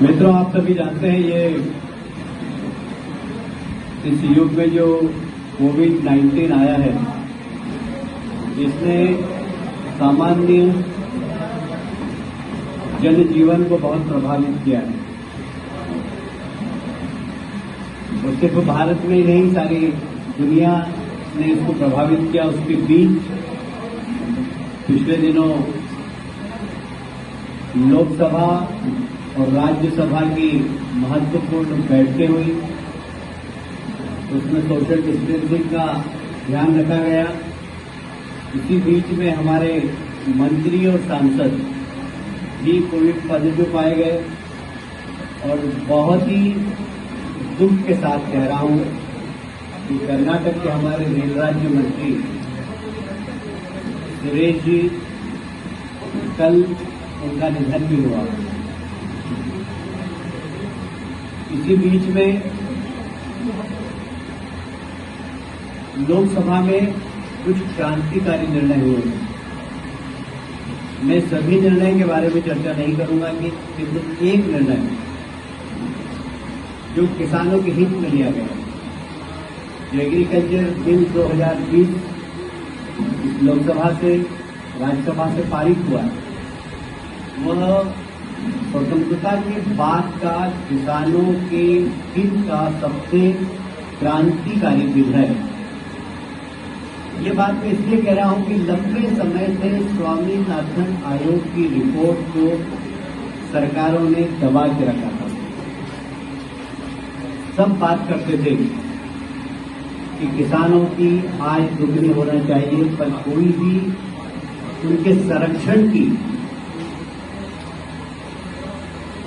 मित्रों, आप सभी जानते हैं ये इस युग में जो कोविड-19 आया है, इसने सामान्य जनजीवन को बहुत प्रभावित किया है। और सिर्फ भारत में ही नहीं, सारी दुनिया ने इसको प्रभावित किया। उसके बीच पिछले दिनों लोकसभा और राज्यसभा की महत्वपूर्ण बैठकें हुई। उसमें सोशल डिस्टेंसिंग का ध्यान रखा गया। इसी बीच में हमारे मंत्री और सांसद भी कोविड पॉजिटिव पाए गए। और बहुत ही दुख के साथ कह रहा हूं कि कर्नाटक के हमारे रेल राज्य मंत्री सुरेश जी, कल उनका निधन भी हुआ। इसी बीच में लोकसभा में कुछ क्रांतिकारी निर्णय हुए। मैं सभी निर्णय के बारे में चर्चा नहीं करूंगा कि सिर्फ एक निर्णय जो किसानों के हित में लिया गया, जो एग्रीकल्चर बिल 2020 लोकसभा से राज्यसभा से पारित हुआ, वह स्वतंत्रता के बाद का किसानों के हित का सबसे क्रांतिकारी बिल है। ये बात मैं इसलिए कह रहा हूं कि लंबे समय से स्वामीनाथन आयोग की रिपोर्ट को सरकारों ने दबा के रखा था। सब बात करते थे कि किसानों की आय दुगनी होना चाहिए, पर कोई भी उनके संरक्षण की,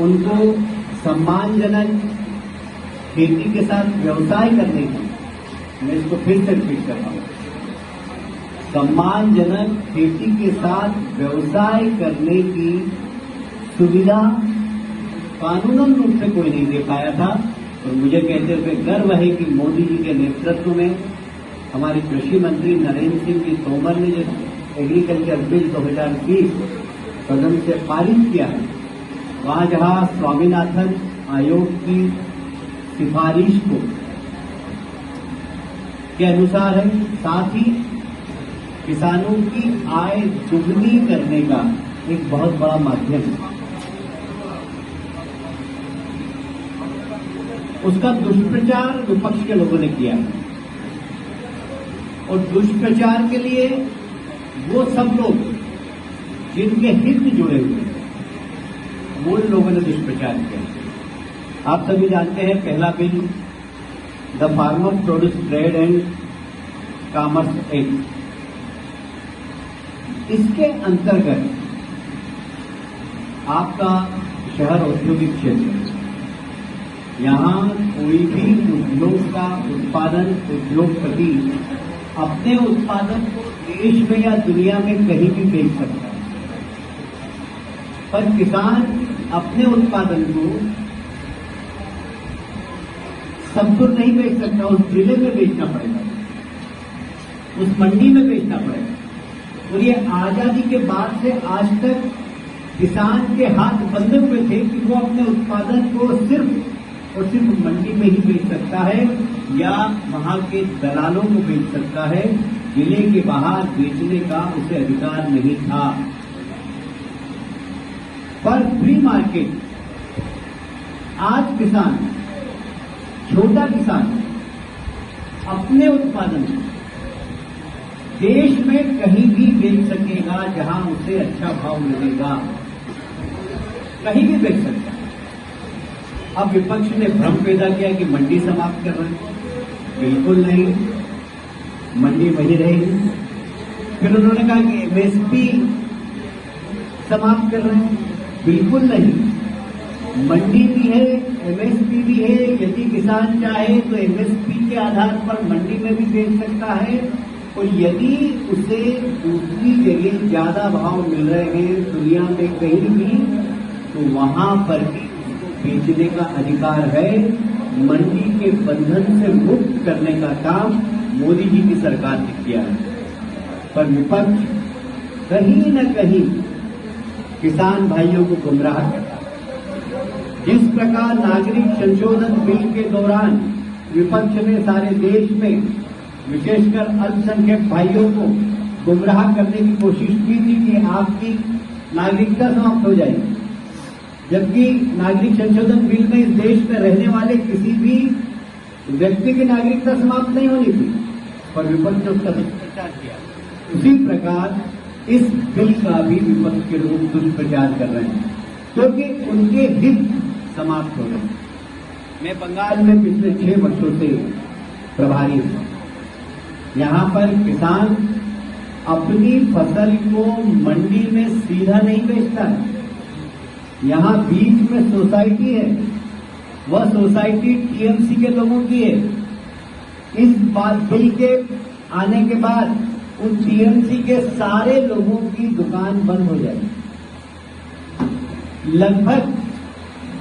उनको सम्मानजनक खेती के साथ व्यवसाय करने की, मैं इसको फिर से रिपीट कर रहा हूं, सम्मानजनक खेती के साथ व्यवसाय करने की सुविधा कानूनन रूप से कोई नहीं दे पाया था। और मुझे कहते हुए गर्व है कि मोदी जी के नेतृत्व में हमारे कृषि मंत्री नरेंद्र सिंह जी तोमर ने जो एग्रीकल्चर बिल 2020 सदन से पारित किया है, वहां जहां स्वामीनाथन आयोग की सिफारिश को के अनुसार है, साथ ही किसानों की आय दुगनी करने का एक बहुत बड़ा माध्यम है। उसका दुष्प्रचार विपक्ष के लोगों ने किया है। और दुष्प्रचार के लिए वो सब लोग जिनके हित जुड़े हुए हैं, वो लोगों ने दुष्प्रचार किया। आप सभी जानते हैं, पहला bill the farmer produce trade and commerce act, इसके अंतर्गत आपका शहर औद्योगिक क्षेत्र, यहां कोई भी उद्योग का उत्पादन, उद्योगपति अपने उत्पादन को देश में या दुनिया में कहीं भी बेच सकता है, पर किसान अपने उत्पादन को सबको नहीं बेच सकता। उस जिले में बेचना पड़ेगा, उस मंडी में बेचना पड़ेगा। और ये आजादी के बाद से आज तक किसान के हाथ बंधे हुए थे कि वो अपने उत्पादन को सिर्फ और सिर्फ मंडी में ही बेच सकता है या वहां के दलालों को बेच सकता है। जिले के बाहर बेचने का उसे अधिकार नहीं था। पर फ्री मार्केट, आज किसान, छोटा किसान अपने उत्पादन देश में कहीं भी बेच सकेगा जहां उसे अच्छा भाव मिलेगा, कहीं भी बेच सकता है। अब विपक्ष ने भ्रम पैदा किया कि मंडी समाप्त कर रहे हैं। बिल्कुल नहीं, मंडी वही रहेगी। फिर उन्होंने कहा कि एमएसपी समाप्त कर रहे हैं। बिल्कुल नहीं, मंडी भी है, एमएसपी भी है। यदि किसान चाहे तो एमएसपी के आधार पर मंडी में भी बेच सकता है, और यदि उसे दूसरी जगह ज्यादा भाव मिल रहे हैं दुनिया में कहीं भी, तो वहां पर भी बेचने का अधिकार है। मंडी के बंधन से मुक्त करने का काम मोदी जी की सरकार ने किया है। पर विपक्ष कहीं न कहीं किसान भाइयों को गुमराह करता है। जिस प्रकार नागरिक संशोधन बिल के दौरान विपक्ष ने सारे देश में विशेषकर अल्पसंख्यक भाइयों को गुमराह करने की कोशिश की थी कि आपकी नागरिकता समाप्त हो जाएगी, जबकि नागरिक संशोधन बिल में इस देश में रहने वाले किसी भी व्यक्ति की नागरिकता समाप्त नहीं होनी थी, पर विपक्ष ने उसका दुष्प्रचार किया। उसी प्रकार इस बिल का भी विपक्ष के लोग दुष्प्रचार कर रहे हैं, क्योंकि उनके हित समाप्त हो गए। मैं बंगाल में पिछले 6 वर्षों से प्रभारी हूं। यहां पर किसान अपनी फसल को मंडी में सीधा नहीं बेचता है। यहां बीच में सोसाइटी है, वह सोसाइटी टीएमसी के लोगों की है। इस बात बिल के आने के बाद उन टीएमसी के सारे लोगों की दुकान बंद हो जाएगी। लगभग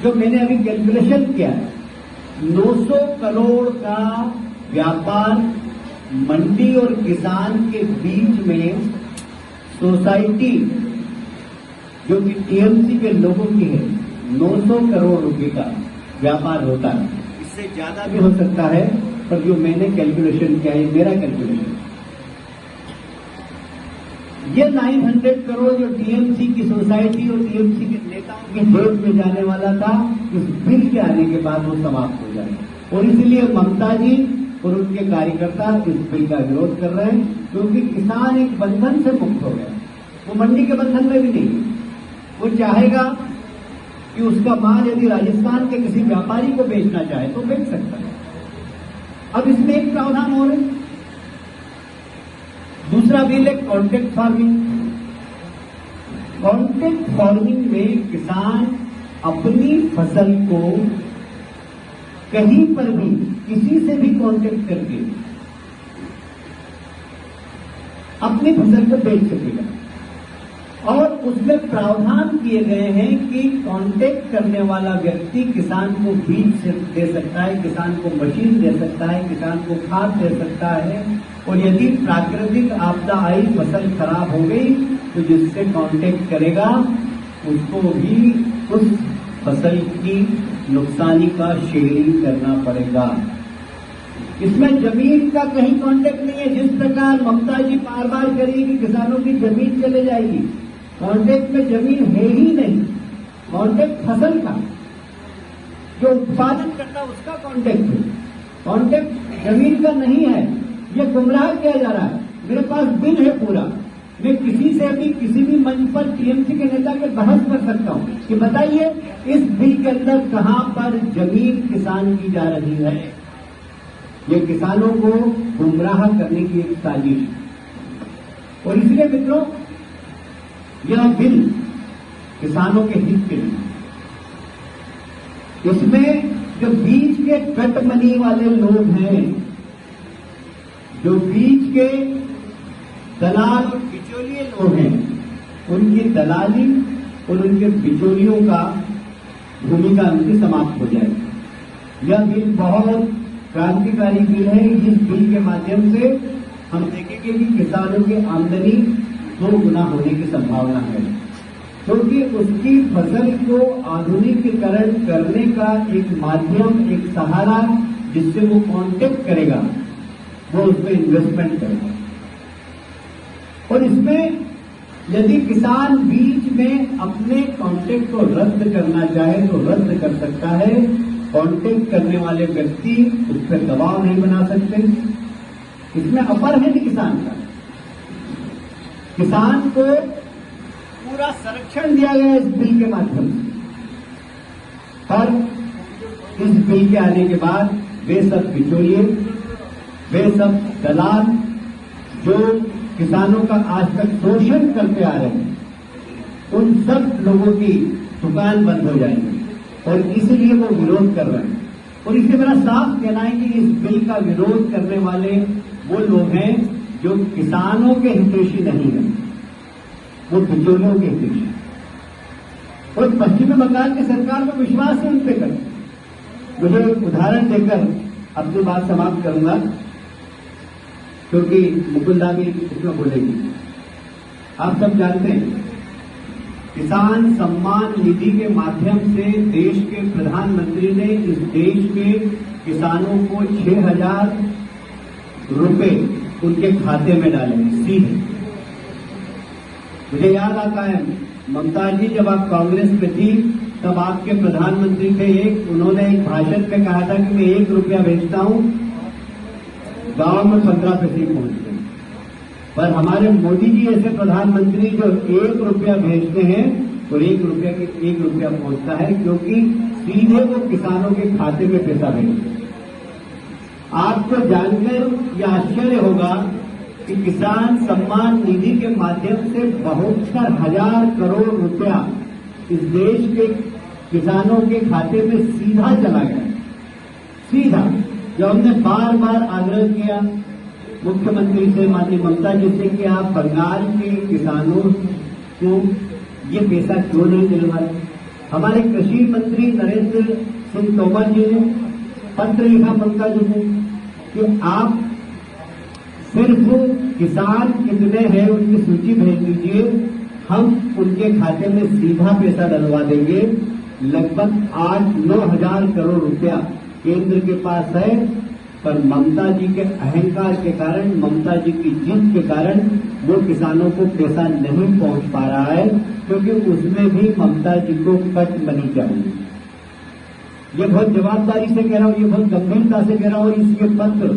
जो मैंने अभी कैलकुलेशन किया है, 900 करोड़ का व्यापार मंडी और किसान के बीच में सोसाइटी जो कि टीएमसी के लोगों की है, 900 करोड़ रुपए का व्यापार होता है। इससे ज्यादा भी हो सकता है, पर जो मैंने कैलकुलेशन किया है, मेरा कैलकुलेशन, ये 900 करोड़ जो टीएमसी की सोसाइटी और टीएमसी के नेताओं की जेब में जाने वाला था, इस बिल के आने के बाद वो समाप्त हो जाएगा। और इसलिए ममता जी और उनके कार्यकर्ता इस बिल का विरोध कर रहे हैं, क्योंकि किसान एक बंधन से मुक्त हो गया। वो मंडी के बंधन में भी नहीं। वो चाहेगा कि उसका माल यदि राजस्थान के किसी व्यापारी को बेचना चाहे तो बेच सकता है। अब इसमें एक प्रावधान और है। दूसरा बिल है कॉन्ट्रैक्ट फार्मिंग। कॉन्ट्रैक्ट फार्मिंग में किसान अपनी फसल को कहीं पर भी किसी से भी कॉन्ट्रैक्ट करके अपनी फसल को बेच सकेगा। और उसमें प्रावधान किए गए हैं कि कॉन्ट्रैक्ट करने वाला व्यक्ति किसान को बीज दे सकता है, किसान को मशीन दे सकता है, किसान को खाद दे सकता है, और यदि प्राकृतिक आपदा आई, फसल खराब हो गई, तो जिससे कॉन्ट्रैक्ट करेगा उसको भी उस फसल की नुकसानी का शेयरिंग करना पड़ेगा। इसमें जमीन का कहीं कॉन्ट्रैक्ट नहीं है। जिस प्रकार ममता जी बार बार करेगी कि किसानों की जमीन चले जाएगी, कॉन्ट्रैक्ट में जमीन है ही नहीं। कॉन्ट्रैक्ट फसल का, जो उत्पादन करता है उसका कॉन्ट्रैक्ट है, कॉन्ट्रैक्ट जमीन का नहीं है। ये गुमराह किया जा रहा है। मेरे पास बिल है पूरा, मैं किसी से भी किसी भी मंच पर टीएमसी के नेता के बहस कर सकता हूं कि बताइए इस बिल के अंदर कहां पर जमीन किसान की जा रही है। ये किसानों को गुमराह करने की एक साजिश है। और इसलिए मित्रों, यह बिल किसानों के हित के लिए, इसमें जो बीच के कटमनी वाले लोग हैं, जो बीच के दलाल और बिचौलिए लोग हैं, उनकी दलाली और उनके बिचौलियों का भूमिका उनकी समाप्त हो जाएगी। यह बिल बहुत क्रांतिकारी बिल है। इस बिल के माध्यम से हम देखेंगे कि किसानों की आमदनी 2 गुना होने की संभावना है, क्योंकि उसकी फसल को आधुनिकीकरण करने का एक माध्यम, एक सहारा, जिससे वो कॉन्ट्रैक्ट करेगा, वो उसमें इन्वेस्टमेंट करेगा। और इसमें यदि किसान बीच में अपने कॉन्ट्रैक्ट को रद्द करना चाहे तो रद्द कर सकता है। कॉन्ट्रैक्ट करने वाले व्यक्ति उस पर दबाव नहीं बना सकते। इसमें अपर है किसान का। किसान को पूरा संरक्षण दिया गया इस बिल के माध्यम से। पर इस बिल के आने के बाद वे सब बिचौलिए, वे सब दलाल जो किसानों का आज तक शोषण करते आ रहे हैं, उन सब लोगों की दुकान बंद हो जाएंगी। और इसलिए वो विरोध कर रहे हैं। और इसलिए मेरा साफ कहना है कि इस बिल का विरोध करने वाले वो लोग हैं जो किसानों के हितैषी नहीं है, वो बिचौलियों के हितैषी। और पश्चिमी बंगाल की सरकार को विश्वास है उन पे कर। मुझे एक उदाहरण देकर अपनी बात समाप्त करूंगा, क्योंकि मुकुंदा भी इसमें बोलेगी। आप सब जानते हैं किसान सम्मान निधि के माध्यम से देश के प्रधानमंत्री ने इस देश के किसानों को 6,000 रुपए उनके खाते में डाले सीधे। मुझे याद आता है ममता जी जब आप कांग्रेस में थी तब आपके प्रधानमंत्री थे उन्होंने एक भाषण में कहा था कि मैं 1 रुपया भेजता हूं, गांव में 15 पैसे पहुंचते हैं। पर हमारे मोदी जी ऐसे प्रधानमंत्री जो 1 रुपया भेजते हैं तो 1 रुपया पहुंचता है, क्योंकि सीधे वो किसानों के खाते में पैसा भेजते हैं। आपको जानकर यह आश्चर्य होगा कि किसान सम्मान निधि के माध्यम से 72,000 करोड़ रुपया इस देश के किसानों के खाते में सीधा चला गया। सीधा। जो हमने बार बार आग्रह किया मुख्यमंत्री से, माननीय ममता जी से, कि आप बंगाल के किसानों को ये पैसा क्यों नहीं दिलवाए। हमारे कृषि मंत्री नरेंद्र सिंह तोमर जी ने पत्र लिखा ममता जी को कि आप सिर्फ किसान कितने हैं उनकी सूची भेज दीजिए, हम उनके खाते में सीधा पैसा डलवा देंगे। लगभग 8-9 हजार करोड़ रुपया केंद्र के पास है, पर ममता जी के अहंकार के कारण, ममता जी की जिद के कारण वो किसानों को पैसा नहीं पहुंच पा रहा है, क्योंकि उसमें भी ममता जी को कट मनी चाहिए। ये बहुत जवाबदारी से कह रहा हूं, ये बहुत गंभीरता से कह रहा हूं। इसके पत्र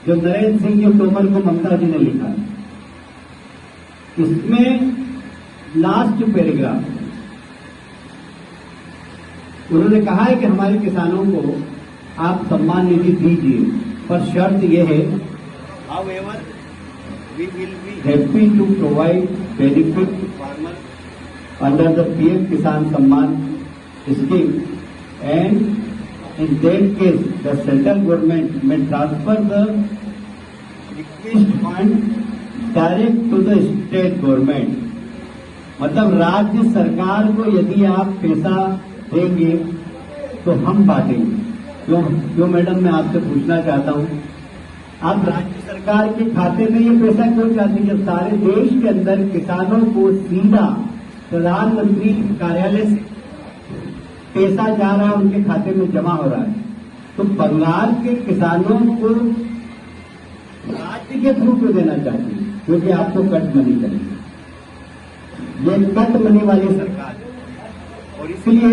जो नरेंद्र सिंह जी तोमर को ममता जी ने लिखा, इसमें लास्ट पैराग्राफ उन्होंने कहा है कि हमारे किसानों को आप सम्मान निधि दीजिए, पर शर्त यह है, however we will be happy to provide benefit to farmers under the PM Kisan Samman scheme, and in that case the central government may transfer the request fund direct to the state government। मतलब राज्य सरकार को यदि आप पैसा देंगे तो हम बांटेंगे। क्यों मैडम, मैं आपसे पूछना चाहता हूं, आप राज्य सरकार के खाते में ये पैसा क्यों चाहते हैं, जब सारे देश के अंदर किसानों को सीधा प्रधानमंत्री कार्यालय से पैसा जा रहा है, उनके खाते में जमा हो रहा है। तो बंगाल के किसानों को राज्य के थ्रू क्यों देना चाहते हैं, क्योंकि आपको कट मनी करेंगे। ये कट मनी वाली सरकार है, और इसलिए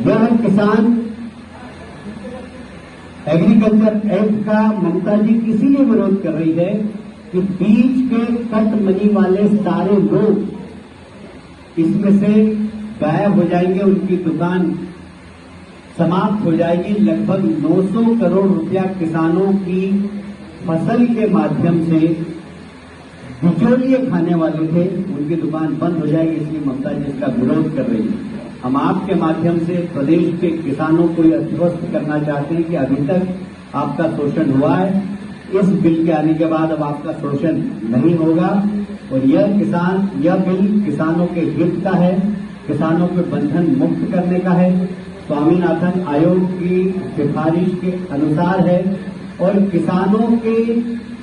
यह किसान एग्रीकल्चर एक्ट का ममता जी इसीलिए विरोध कर रही है कि बीच के कट मनी वाले सारे लोग इसमें से गायब हो जाएंगे, उनकी दुकान समाप्त हो जाएगी। लगभग 900 करोड़ रुपया किसानों की फसल के माध्यम से बिचौलिए खाने वाले थे, उनकी दुकान बंद हो जाएगी। इसलिए ममता जी इसका विरोध कर रही है। हम आपके माध्यम से प्रदेश के किसानों को यह आश्वस्त करना चाहते हैं कि अभी तक आपका शोषण हुआ है, इस बिल के आने के बाद अब आपका शोषण नहीं होगा, और यह बिल किसानों के हित का है, किसानों के बंधन मुक्त करने का है, स्वामीनाथन आयोग की सिफारिश के अनुसार है, और किसानों के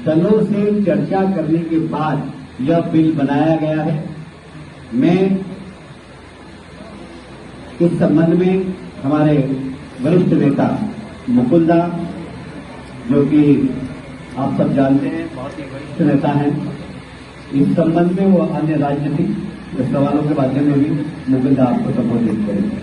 दलों से चर्चा करने के बाद यह बिल बनाया गया है। मैं इस संबंध में हमारे वरिष्ठ नेता मुकुल दा, जो कि आप सब जानते हैं बहुत ही वरिष्ठ नेता हैं, इस संबंध में वो अन्य राजनीतिक सवालों के माध्यम में भी मुकुल दा आपको संबोधित करेंगे।